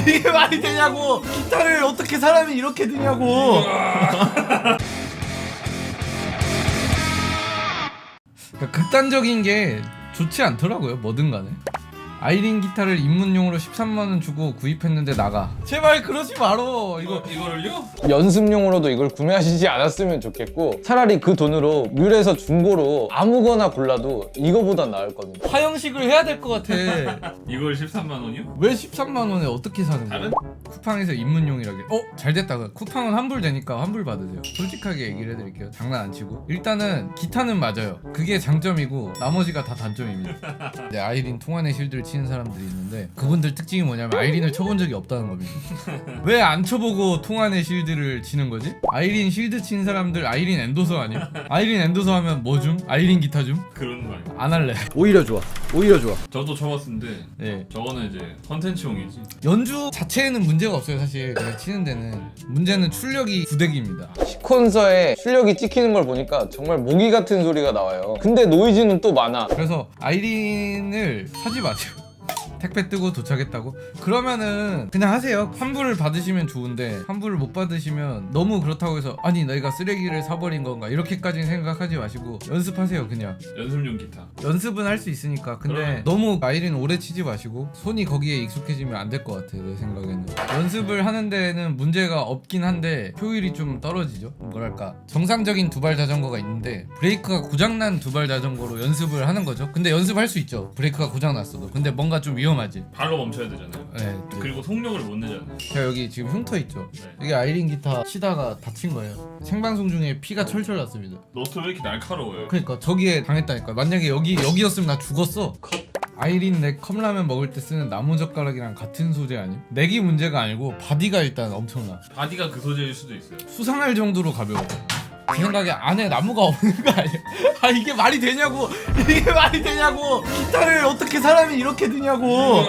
이게 말이 되냐고. 기타를 어떻게 사람이 이렇게 드냐고. 그러니까 극단적인 게 좋지 않더라고요. 뭐든 간에. 아이린 기타를 입문용으로 13만원 주고 구입했는데 나가. 제발 그러지 말어. 이거를요? 연습용으로도 이걸 구매하시지 않았으면 좋겠고, 차라리 그 돈으로 뮬에서 중고로 아무거나 골라도 이거보다 나을 겁니다. 하형식을 해야 될 것 같아. 이걸 13만 원이요? 왜 13만원에 어떻게 사는 거야? 다른? 쿠팡에서 입문용이라길. 잘됐다. 쿠팡은 환불 되니까 환불 받으세요. 솔직하게 얘기를 해드릴게요. 장난 안 치고. 일단은 기타는 맞아요. 그게 장점이고 나머지가 다 단점입니다. 이제 아이린 통안의 실드를 치는 사람들이 있는데, 그분들 특징이 뭐냐면 아이린을 쳐본 적이 없다는 겁니다. 왜 안 쳐보고 통안의 실드를 치는 거지? 아이린 실드 친 사람들 아이린 엔도서 아니야? 아이린 엔도서 하면 뭐 줌? 아이린 기타 줌? 그런 거 아니야? 안 할래. 오히려 좋아. 오히려 좋아. 저도 쳐봤는데 예. 저거는 이제 컨텐츠용이지. 연주 자체에는 문제가 없어요. 사실 내가 치는 데는 문제는 출력이 구대기입니다. 시퀀서에 출력이 찍히는 걸 보니까 정말 모기 같은 소리가 나와요. 근데 노이즈는 또 많아. 그래서 아이린을 사지 마세요. 택배 뜨고 도착했다고? 그러면은 그냥 하세요. 환불을 받으시면 좋은데 환불을 못 받으시면 너무 그렇다고 해서 아니 내가 쓰레기를 사버린 건가 이렇게까지는 생각하지 마시고 연습하세요. 그냥 연습용 기타. 연습은 할 수 있으니까. 근데 그러면- 너무 아이린 오래 치지 마시고 손이 거기에 익숙해지면 안 될 것 같아. 내 생각에는 연습을 하는 데는 문제가 없긴 한데 효율이 좀 떨어지죠. 뭐랄까, 정상적인 두발 자전거가 있는데 브레이크가 고장난 두발 자전거로 연습을 하는 거죠. 근데 연습할 수 있죠. 브레이크가 고장났어도. 근데 뭔가 좀 위험하지. 발로 멈춰야 되잖아요. 네. 그리고 속력을 못 내잖아요. 제가 여기 지금 흉터 있죠. 네. 이게 아이린 기타 치다가 다친 거예요. 생방송 중에 피가 철철 났습니다. 너트 왜 이렇게 날카로워요? 그러니까 저기에 당했다니까. 만약에 여기였으면 나 죽었어. 아이린 넥 컵라면 먹을 때 쓰는 나무젓가락이랑 같은 소재 아님? 넥이 문제가 아니고 바디가 일단 엄청나. 바디가 그 소재일 수도 있어요. 수상할 정도로 가벼워. 제 생각에 안에 나무가 없는 거 아니야? 아 이게 말이 되냐고. 이게 말이 되냐고. 기타를 어떻게 사람이 이렇게 드냐고.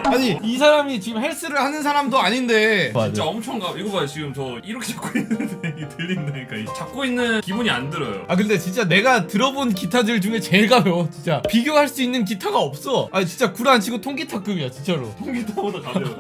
아니 이 사람이 지금 헬스를 하는 사람도 아닌데. 진짜 엄청 가. 이거 봐요. 지금 저 이렇게 잡고 있는데 이게 들린다니까. 이 잡고 있는 기분이 안 들어요. 아 근데 진짜 내가 들어본 기타들 중에 제일 가벼워. 진짜 비교할 수 있는 기타가 없어. 아니 진짜 구라 안 치고 통기타급이야 진짜로. 통기타보다 가벼워.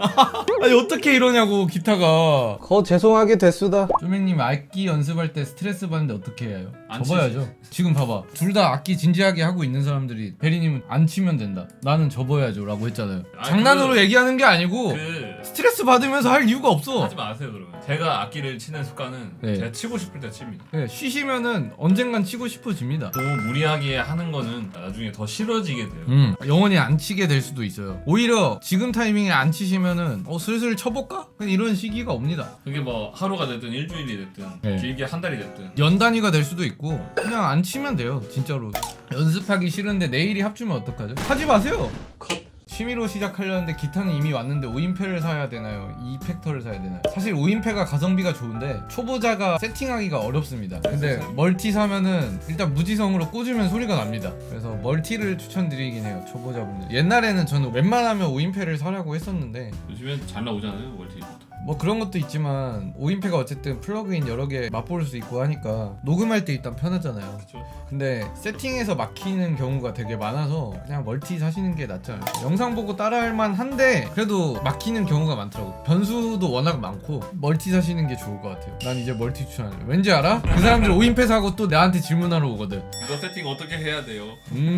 아니 어떻게 이러냐고 기타가. 죄송하게 됐수다. 쪼맹님 악기 연습할 때 스트레스 받는데 어떻게 해요? 안 접어야죠. 지금 봐봐. 둘 다 악기 진지하게 하고 있는 사람들이 베리님은 안 치면 된다. 나는 접어야죠 라고 했잖아요. 장난으로 얘기하는 게 아니고 스트레스 받으면서 할 이유가 없어. 하지 마세요 그러면. 제가 악기를 치는 습관은 네. 제가 치고 싶을 때 칩니다. 네, 쉬시면은 언젠간 치고 싶어집니다. 너무 무리하게 하는 거는 나중에 더 싫어지게 돼요. 영원히 안 치게 될 수도 있어요. 오히려 지금 타이밍에 안 치시면은 슬슬 쳐볼까? 그냥 이런 시기가 옵니다. 그게 뭐 하루가 됐든 일주일이 됐든 네. 길게 한 달이 됐든. 연 단위가 될 수도 있고 그냥 안 치면 돼요. 진짜로. 연습하기 싫은데 내일이 합주면 어떡하죠? 하지 마세요. 취미로 시작하려는데 기타는 이미 왔는데 5인패를 사야 되나요? 2팩터를 사야 되나요? 사실 5인패가 가성비가 좋은데 초보자가 세팅하기가 어렵습니다. 근데 멀티 사면은 일단 무지성으로 꽂으면 소리가 납니다. 그래서 멀티를 추천드리긴 해요. 초보자분들. 옛날에는 저는 웬만하면 5인패를 사려고 했었는데 요즘엔 잘 나오잖아요 월티. 뭐 그런 것도 있지만 5인패가 어쨌든 플러그인 여러 개 맛볼 수 있고 하니까 녹음할 때 일단 편하잖아요. 그렇죠. 근데 세팅에서 막히는 경우가 되게 많아서 그냥 멀티 사시는 게 낫지 않을까. 영상 보고 따라할 만한데 그래도 막히는 경우가 많더라고. 변수도 워낙 많고 멀티 사시는 게 좋을 것 같아요. 난 이제 멀티 추천할래. 왠지 알아? 그 사람들 5인패 사고 또 나한테 질문하러 오거든. 이거 세팅 어떻게 해야 돼요?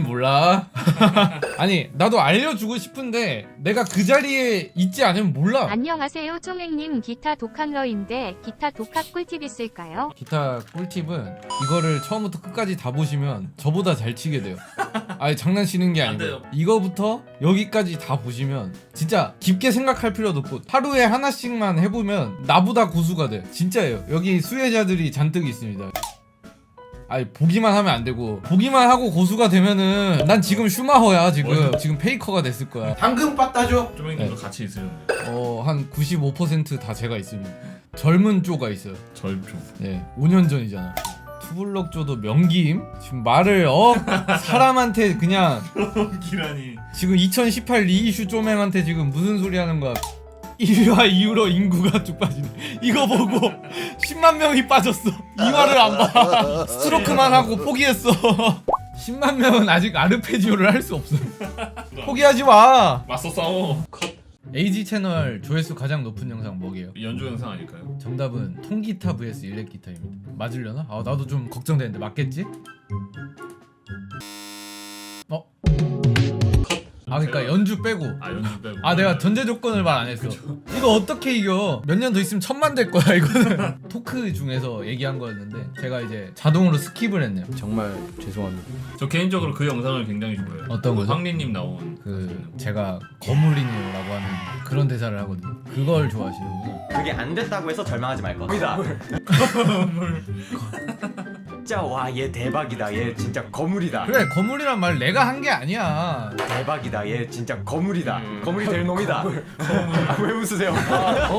몰라. 아니 나도 알려주고 싶은데 내가 그 자리에 있지 않으면 몰라. 안녕하세요 쪼맹님. 기타 독학러인데 기타 독학 꿀팁 있을까요? 기타 꿀팁은 이거를 처음부터 끝까지 다 보시면 저보다 잘 치게 돼요. 아니 장난치는 게 안 아니고 돼요. 이거부터 여기까지 다 보시면 진짜 깊게 생각할 필요도 없고 하루에 하나씩만 해보면 나보다 고수가 돼. 진짜예요. 여기 수혜자들이 잔뜩 있습니다. 아니 보기만 하면 안 되고 보기만 하고 고수가 되면은 난 지금 슈마허야. 지금 페이커가 됐을 거야. 당근 빠따죠. 쪼맹님도 같이 있으는데. 한 95% 다 제가 있습니다. 젊은 쪼가 있어요. 절좀. 네, 5년 전이잖아. 투블럭 쪼도 명기임? 지금 말을 사람한테 그냥 기란이. 지금 2018 리이슈 쪼맹한테 지금 무슨 소리 하는 거야. 1화 이후로 인구가 쭉 빠지네. 이거 보고 10만 명이 빠졌어. 이 말을 안 봐. 스트로크만 하고 포기했어. 10만 명은 아직 아르페지오를 할 수 없어. 포기하지 마. 맞서 싸워. AG 채널 조회수 가장 높은 영상 뭐게요? 연주 영상 아닐까요? 정답은 통기타 vs 일렉기타입니다. 맞으려나? 아 나도 좀 걱정되는데 맞겠지? 어? 아 그러니까 연주 빼고. 연주 빼고. 아 내가 전제 조건을 말 안 했어. 이거 어떻게 이겨? 몇 년 더 있으면 1000만 될 거야 이거는. 토크 중에서 얘기한 거였는데 제가 이제 자동으로 스킵을 했네요. 정말 죄송합니다. 저 개인적으로 그 영상을 굉장히 좋아해요. 어떤 거죠? 황리님 나온 그 제가 거물이네요라고 하는 그런 대사를 하거든요. 그걸 좋아하시는구나. 그게 안 됐다고 해서 절망하지 말 겁니다. 진짜 와 얘 대박이다. 얘 진짜 거물이다. 그래 거물이란 말 내가 한 게 아니야. 대박이다. 얘 진짜 거물이다. 거물이 될 놈이다. 아, 왜 웃으세요?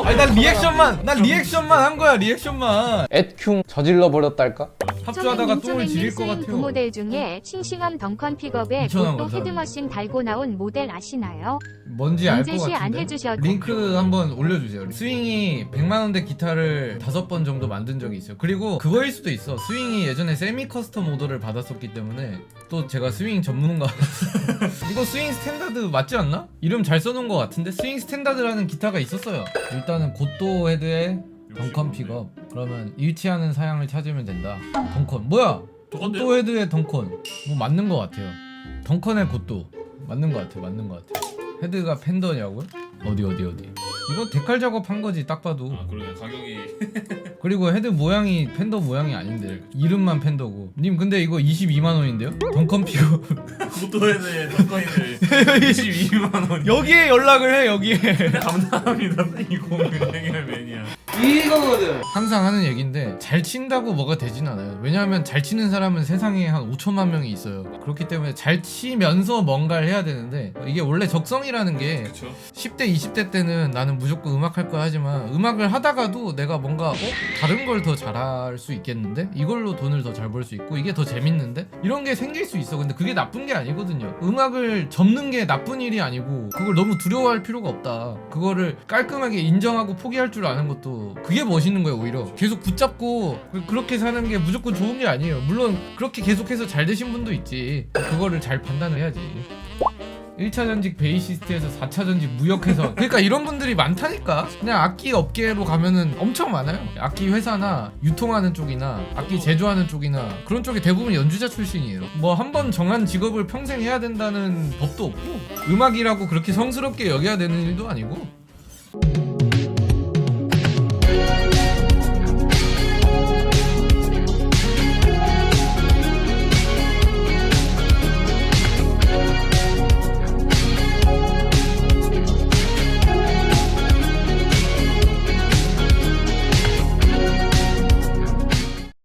아니 난 리액션만 한 거야. 리액션만. 앳큉 저질러 버렸달까? 합주하다가 똥을 지릴 것 같아요. 그 모델 중에 싱싱함 덩컨 픽업에 미쳐나온 고또 거죠. 헤드머신 달고 나온 모델 아시나요? 뭔지 알 것 문제시 안 같은데. 해주셔도 링크 한번 올려주세요. 스윙이 100만 원대 기타를 5번 정도 만든 적이 있어요. 그리고 그거일 수도 있어. 스윙이 예전에 세미 커스텀 오더를 받았었기 때문에 또 제가 스윙 전문가. 이거 스윙 스탠다드 맞지 않나? 이름 잘 써놓은 것 같은데 스윙 스탠다드라는 기타가 있었어요. 일단은 고또 헤드에 덩컨 픽업. 그러면 일치하는 사양을 찾으면 된다. 덩컨 뭐야? 똑같네요. 고또 헤드에 덩컨 뭐 맞는 것 같아요. 덩컨의 고또 맞는 것 같아요. 맞는 것 같아요. 헤드가 팬더냐고요? 어디 이거 데칼 작업한 거지 딱 봐도. 아 그러네 가격이. 그리고 헤드 모양이 팬더 모양이 아닌데 이름만 팬더고. 님 근데 이거 22만 원인데요? 덩컨 픽업. 고토에 대해 덕거인을 22만 원. 여기에 연락을 해 여기에. 감사합니다. 이 공을 행할 매니아. 이거거든. 항상 하는 얘기인데 잘 친다고 뭐가 되진 않아요. 왜냐하면 잘 치는 사람은 세상에 한 5천만 명이 있어요. 그렇기 때문에 잘 치면서 뭔가를 해야 되는데 이게 원래 적성이라는 게 그렇죠. 10대 20대 때는 나는 무조건 음악 할 거야 하지만 음악을 하다가도 내가 뭔가 다른 걸 더 잘할 수 있겠는데 이걸로 돈을 더 잘 벌 수 있고 이게 더 재밌는데 이런 게 생길 수 있어. 근데 그게 나쁜 게 아니거든요. 음악을 접는 게 나쁜 일이 아니고 그걸 너무 두려워할 필요가 없다. 그거를 깔끔하게 인정하고 포기할 줄 아는 것도 그게 멋있는 거예요. 오히려 계속 붙잡고 그렇게 사는 게 무조건 좋은 게 아니에요. 물론 그렇게 계속해서 잘 되신 분도 있지. 그거를 잘 판단을 해야지. 1차 전직 베이시스트에서 4차 전직 무역해서 그러니까 이런 분들이 많다니까. 그냥 악기 업계로 가면은 엄청 많아요. 악기 회사나 유통하는 쪽이나 악기 제조하는 쪽이나 그런 쪽이 대부분 연주자 출신이에요. 뭐 한 번 정한 직업을 평생 해야 된다는 법도 없고 음악이라고 그렇게 성스럽게 여겨야 되는 일도 아니고.